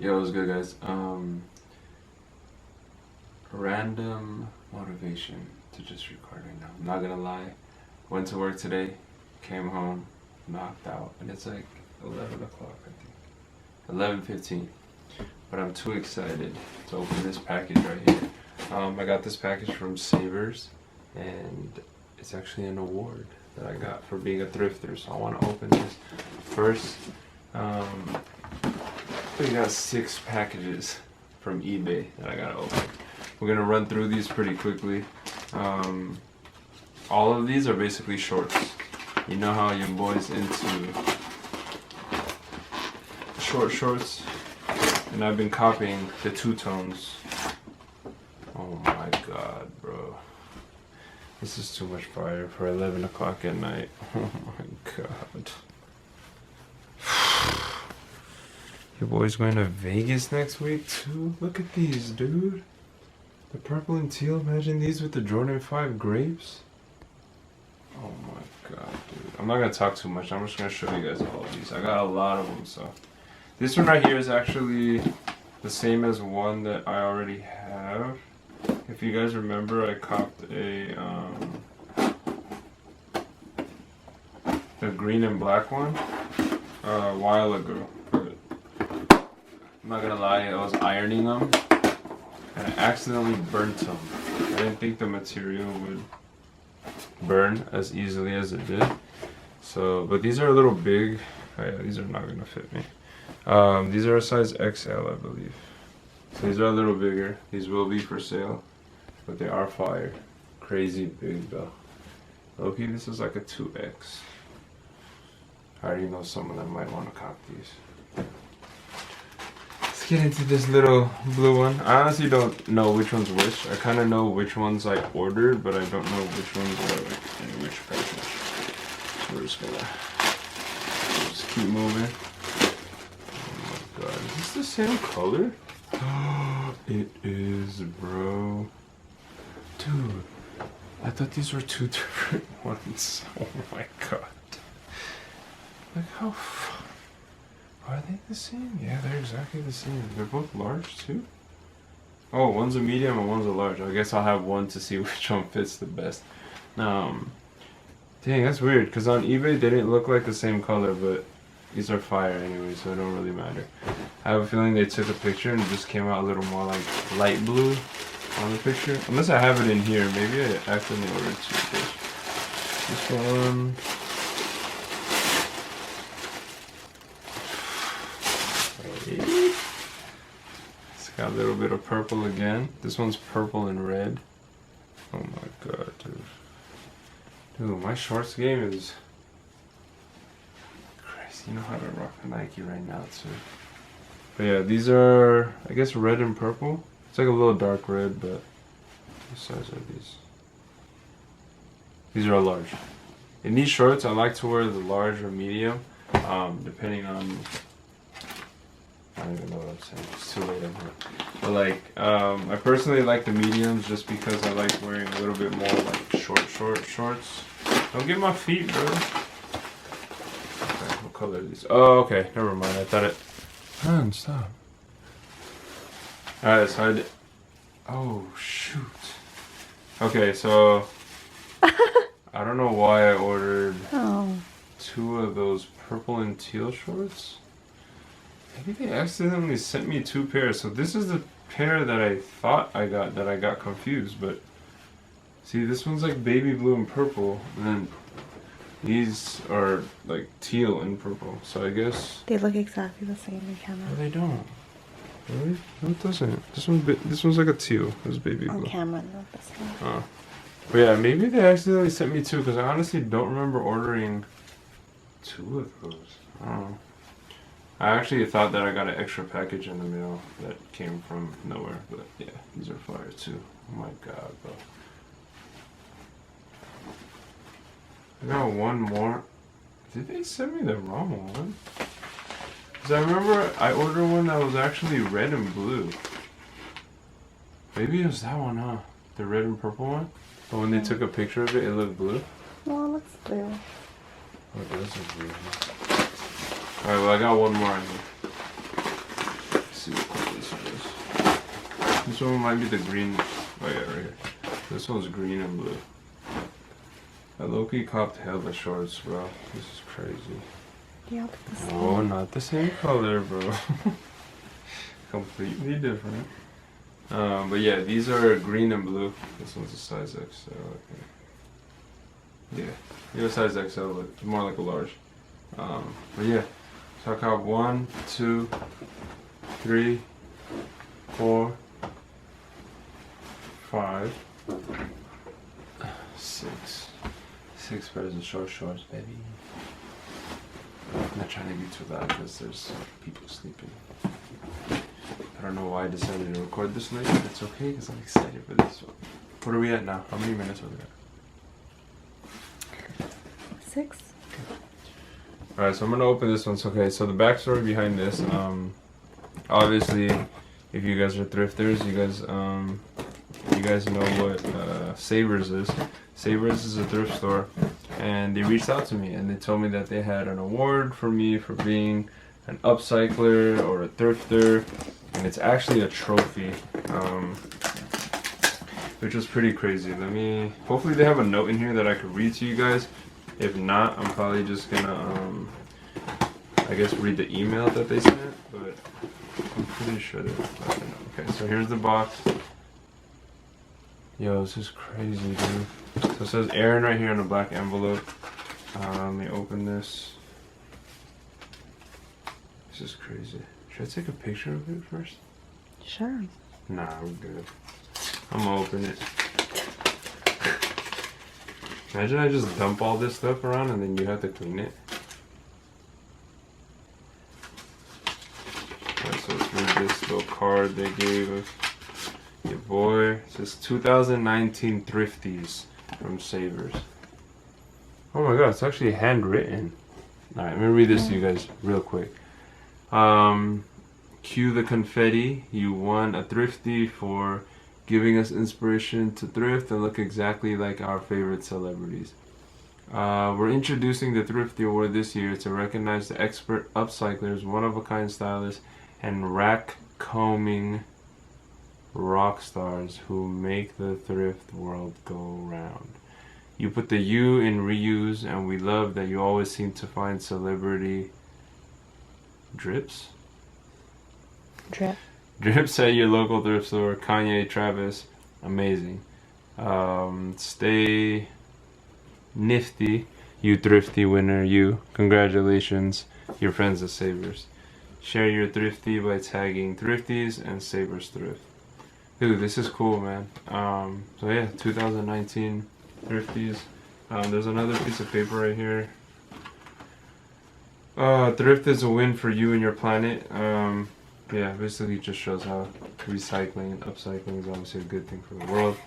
Yo, what's good, guys? Random motivation to just record right now. I'm not gonna lie. Went to work today, came home, knocked out, and it's like 11 o'clock, I think. 11:15. But I'm too excited to open this package right here. I got this package from Savers, and it's actually an award that I got for being a thrifter. So I want to open this first. We got 6 packages from eBay that I gotta open. We're gonna run through these pretty quickly. All of these are basically shorts. You know how your boy's into shorts, and I've been copying the two-tones. Oh my god, bro. This is too much fire for 11 o'clock at night. Oh my god. Your boy's going to Vegas next week too? Look at these, dude. The purple and teal, imagine these with the Jordan 5 grapes. Oh my god, dude. I'm not gonna talk too much, I'm just gonna show you guys all of these. I got a lot of them, so. This one right here is actually the same as one that I already have. If you guys remember, I copped a green and black one a while ago. I'm not gonna lie, I was ironing them and I accidentally burnt them. I didn't think the material would burn as easily as it did. So, but these are a little big. Oh yeah, these are not gonna fit me. These are a size XL, I believe. So these are a little bigger. These will be for sale, but they are fire. Crazy big though. Okay, this is like a 2X. I already know someone that might want to cop these. Let's get into this little blue one. I honestly don't know which one's which. I kind of know which ones I ordered, but I don't know which ones are like in which package. So we're just gonna just keep moving. Oh my god, is this the same color? It is, bro. Dude, I thought these were 2 different ones. Oh my god. Like how... Are they the same? Yeah, they're exactly the same. They're both large too? Oh, one's a medium and one's a large. I guess I'll have one to see which one fits the best. Dang, that's weird, because on eBay they didn't look like the same color, but these are fire anyway, so it don't really matter. I have a feeling they took a picture and it just came out a little more like light blue on the picture. Unless I have it in here. Maybe I accidentally ordered 2 of those. This one... It's got a little bit of purple again. This one's purple and red. Oh my god, dude. Dude, my shorts game is crazy. You know how to rock a Nike right now too. But yeah, these are, I guess, red and purple. It's like a little dark red, but what size are these? These are a large. In these shorts, I like to wear the large or medium, depending on... I don't even know what I'm saying. It's too late in here. But like, I personally like the mediums just because I like wearing a little bit more like short shorts. Don't get my feet, bro. Okay, what color are these? Oh, okay. Never mind. I thought it... Man, stop. Alright, so I did... Oh, shoot. Okay, so... I don't know why I ordered 2 of those purple and teal shorts. Maybe they accidentally sent me 2 pairs. So this is the pair that I thought I got, that I got confused. But see, this one's like baby blue and purple, and then these are like teal and purple. So I guess they look exactly the same in camera. No, they don't. Really? No, it doesn't. This one's like a teal. This is baby blue. On camera, not this one. Oh. But yeah, maybe they accidentally sent me 2 because I honestly don't remember ordering 2 of those. I don't know. I actually thought that I got an extra package in the mail that came from nowhere, but yeah, these are fire too. Oh my god, bro. I got one more. Did they send me the wrong one? Because I remember I ordered one that was actually red and blue. Maybe it was that one, huh? The red and purple one? But when they took a picture of it, it looked blue? No, it looks blue. Oh, it does look blue. Alright, well I got one more in here. Let's see what This one might be the green. Oh yeah, right here. This one's green and blue. I low-key copped hella shorts, bro. This is crazy. Yeah, the same. Oh, not the same color, bro. Completely different. But yeah, these are green and blue. This one's a size XL. Okay. Yeah, you have a size XL, but it's more like a large. But yeah, so I caught 1, 2, 3, 4, 5, 6. 6 pairs of shorts, baby. I'm not trying to be too loud because there's people sleeping. I don't know why I decided to record this late, but it's okay because I'm excited for this one. What are we at now? How many minutes are we at? 6. Alright, so I'm gonna open this one. Okay, so the backstory behind this, obviously, if you guys are thrifters, you guys know what Savers is. Savers is a thrift store, and they reached out to me and they told me that they had an award for me for being an upcycler or a thrifter, and it's actually a trophy, which was pretty crazy. Hopefully they have a note in here that I could read to you guys. If not, I'm probably just gonna I guess read the email that they sent, but I'm pretty sure they let me know. Okay, so here's the box. Yo, this is crazy, dude. So it says Aaron right here in a black envelope. Let me open this. This is crazy. Should I take a picture of it first? Sure. Nah, we're good. I'm gonna open it. Imagine I just dump all this stuff around and then you have to clean it. Alright, so let's read this little card they gave us. Your boy. It says 2019 Thrifties from Savers. Oh my god, it's actually handwritten. Alright, let me read this to you guys real quick. Cue the confetti. You won a Thrifty for giving us inspiration to thrift and look exactly like our favorite celebrities. We're introducing the Thrifty Award this year to recognize the expert upcyclers, one-of-a-kind stylists, and rack combing rock stars who make the thrift world go round. You put the U in reuse, and we love that you always seem to find celebrity drips at your local thrift store. Kanye, Travis, amazing. Stay nifty, you thrifty winner, you. Congratulations, your friends at Savers. Share your thrifty by tagging Thrifties and Savers Thrift. Dude, this is cool, man. So yeah, 2019 Thrifties. There's another piece of paper right here. Thrift is a win for you and your planet. Yeah, basically just shows how recycling and upcycling is obviously a good thing for the world.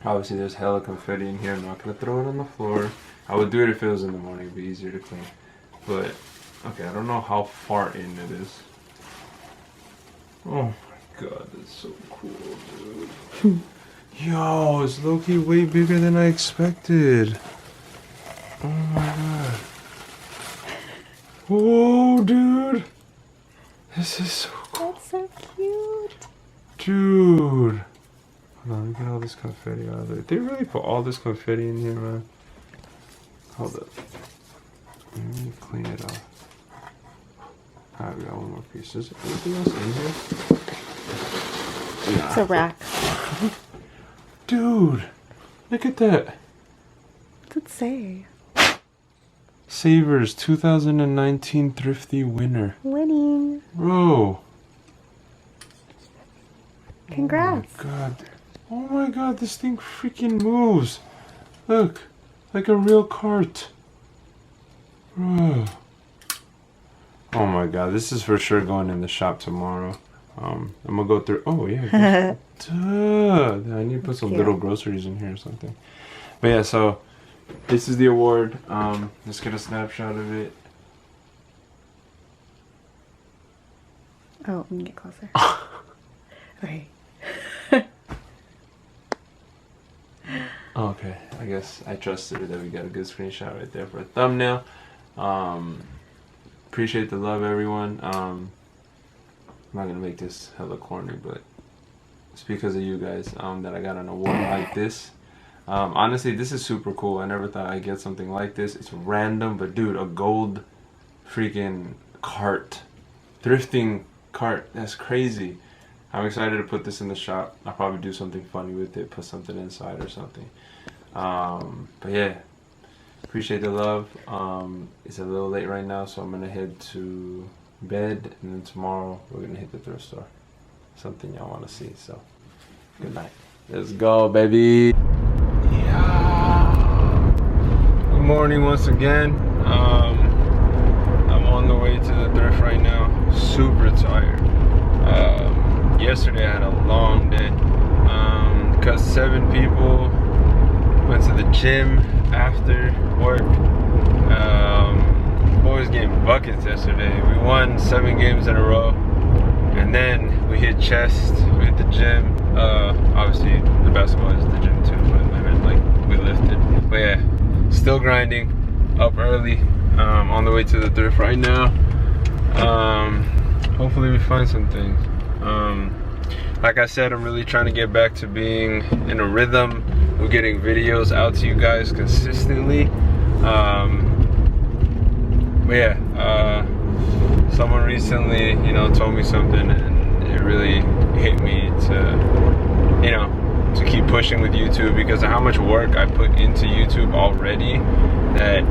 Obviously there's hella confetti in here. I'm not gonna throw it on the floor. I would do it if it was in the morning, it'd be easier to clean. But okay, I don't know how far in it is. Oh my god, that's so cool, dude. Yo, it's low-key way bigger than I expected. Oh my god. Whoa, dude. This is so cool. That's so cute. Dude. Hold on, let me get all this confetti out of it. They really put all this confetti in here, man. Hold up. Let me clean it off. Alright, we got one more piece. Is there anything else in here? Nah. It's a rack. Dude, look at that. What's it say? Savers 2019 Thrifty winner. Winning. Bro. Congrats. Oh my god. Oh my god, this thing freaking moves. Look, like a real cart. Bro. Oh my god, this is for sure going in the shop tomorrow. I'm gonna go through. Oh yeah. Duh. I need to put some little groceries in here or something. But yeah, so this is the award. Let's get a snapshot of it. Oh, let me get closer. Okay. Okay, I guess I trusted it that we got a good screenshot right there for a thumbnail. Appreciate the love, everyone. I'm not gonna make this hella corny, but it's because of you guys that I got an award like this. Honestly, this is super cool. I never thought I'd get something like this. It's random, but dude, a gold freaking cart, thrifting cart. That's crazy. I'm excited to put this in the shop. I'll probably do something funny with it, put something inside or something. But yeah, appreciate the love. It's a little late right now, so I'm gonna head to bed, and then tomorrow we're gonna hit the thrift store. Something y'all want to see. So good night. Let's go, baby. Yeah. Good morning once again. I'm on the way to the thrift right now. Super tired. Yesterday I had a long day. Cut 7 people. Went to the gym after work. Boys getting buckets yesterday. We won 7 games in a row. And then we hit chest, we hit the gym. Obviously the basketball is the gym too, but I meant like we lifted. But yeah, still grinding, up early, on the way to the thrift right now. Hopefully we find some things. Like I said, I'm really trying to get back to being in a rhythm of getting videos out to you guys consistently. But yeah, someone recently, you know, told me something, and it really hit me to, you know, to keep pushing with YouTube because of how much work I put into YouTube already. That,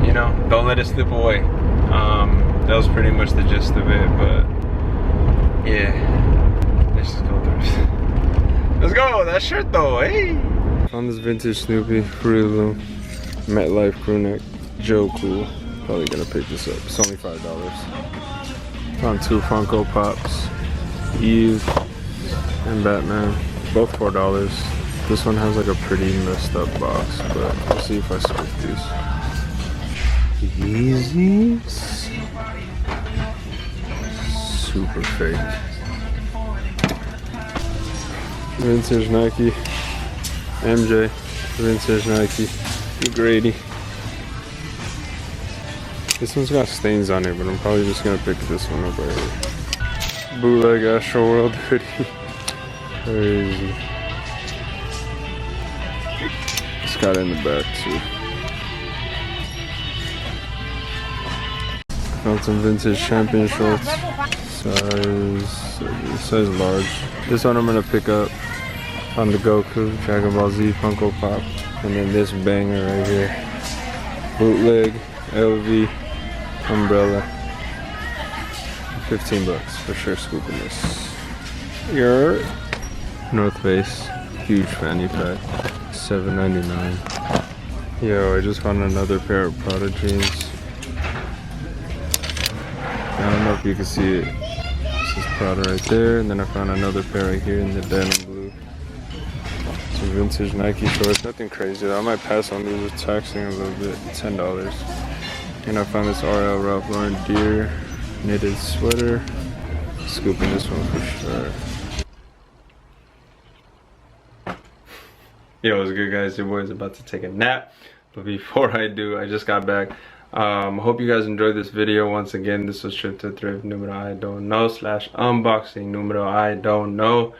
you know, don't let it slip away. That was pretty much the gist of it. But yeah, let's just go thrift. Let's go. That shirt though, hey. Found this vintage Snoopy Fruit Loom MetLife crew neck, Joe Cool. Probably gonna pick this up. It's only $5. Found 2 Funko Pops, Eve and Batman, both $4. This one has like a pretty messed up box, but we'll see if I split these. Yeezys, super fake. Vintage Nike, MJ, vintage Nike, Grady. This one's got stains on it, but I'm probably just gonna pick this one up right here. Bootleg ASTROWORLD hoodie. Crazy. It's got it in the back too. Found some vintage champion shorts. Size large. This one I'm gonna pick up. Found the Goku, Dragon Ball Z Funko Pop. And then this banger right here. Bootleg LV umbrella. $15 for sure, scooping this. Your North Face huge fanny pack, $7.99. Yo, I just found another pair of Prada jeans. I don't know if you can see it. This is Prada right there, and then I found another pair right here in the denim blue. Some vintage Nike shorts, nothing crazy though. I might pass on these with taxing a little bit, $10. And I found this RL Ralph Lauren Deer knitted sweater. Scooping this one for sure. Yo, what's good guys? Your boy's about to take a nap. But before I do, I just got back. Hope you guys enjoyed this video. Once again, this was Trip to Thrift numero I don't know / unboxing numero I don't know.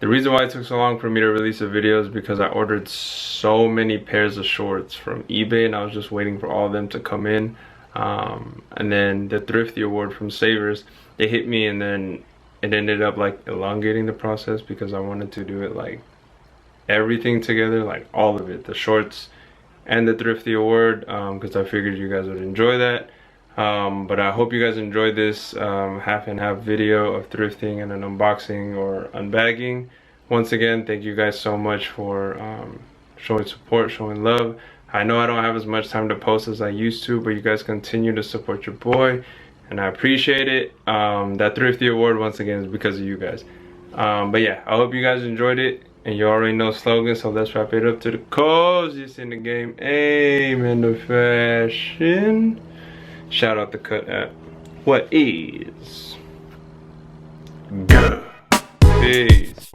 The reason why it took so long for me to release a video is because I ordered so many pairs of shorts from eBay and I was just waiting for all of them to come in. And then the Thrifty award from Savers, they hit me, and then it ended up like elongating the process because I wanted to do it like everything together, like all of it, the shorts and the Thrifty award, because I figured you guys would enjoy that. But I hope you guys enjoyed this half and half video of thrifting and an unboxing or unbagging. Once again, thank you guys so much for showing support, showing love. I know I don't have as much time to post as I used to, but you guys continue to support your boy and I appreciate it. That Thrifty award once again is because of you guys. But yeah, I hope you guys enjoyed it. And you already know slogan, so let's wrap it up to the coziest in the game. Amen to fashion. Shout out the cut app. What is good? Peace.